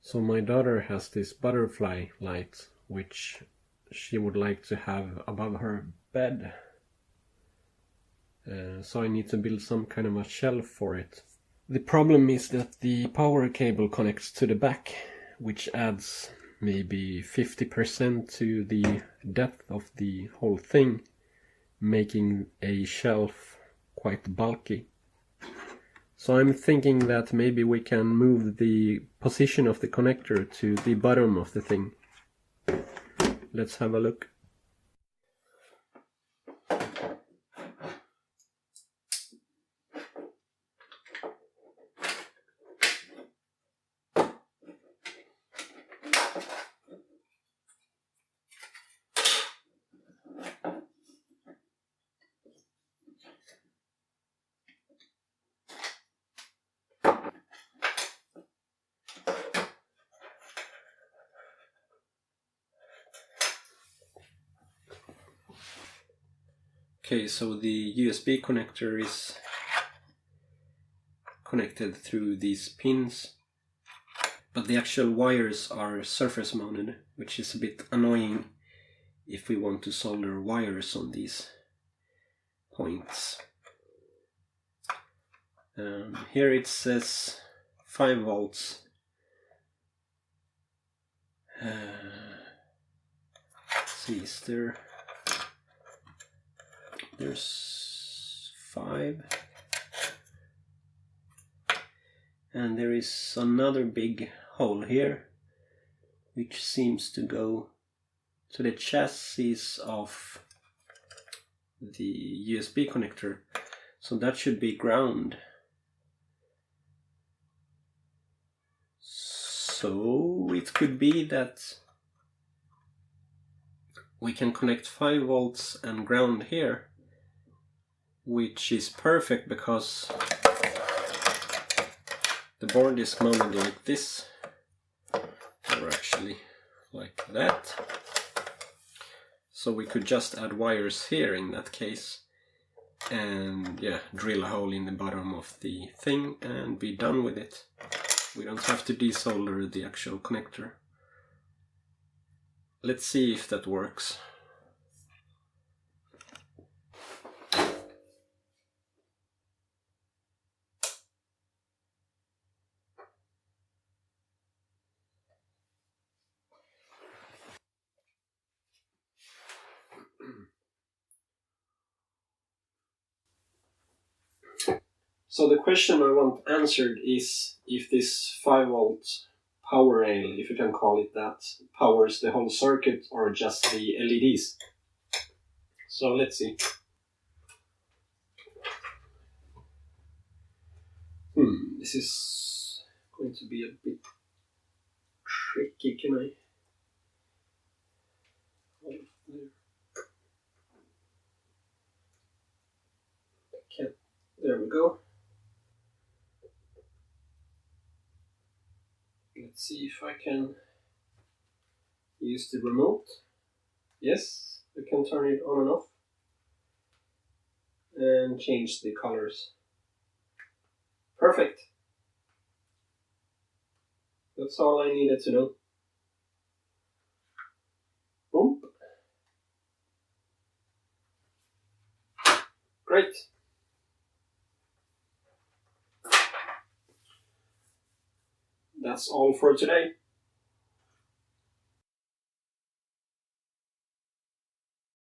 So my daughter has this butterfly light, which she would like to have above her bed. So I need to build some kind of a shelf for it. The problem is that the power cable connects to the back, which adds maybe 50% to the depth of the whole thing, making a shelf quite bulky. So I'm thinking that maybe we can move the position of the connector to the bottom of the thing. Let's have a look. Okay, so the USB connector is connected through these pins, but the actual wires are surface mounted, which is a bit annoying if we want to solder wires on these points. Here it says 5 volts. Let's see, is there's 5, and there is another big hole here which seems to go to the chassis of the USB connector, so that should be ground. So it could be that we can connect 5 volts and ground here, which is perfect because the board is mounted like this, or actually like that. So we could just add wires here in that case, and yeah, drill a hole in the bottom of the thing and be done with it. We don't have to desolder the actual connector. Let's see if that works. So the question I want answered is if this 5 volt power rail, if you can call it that, powers the whole circuit or just the LEDs. So let's see. This is going to be a bit tricky. Can I? Can't. There we go. Let's see if I can use the remote. Yes, I can turn it on and off and change the colors. Perfect. That's all I needed to know. Boom. Great. That's all for today.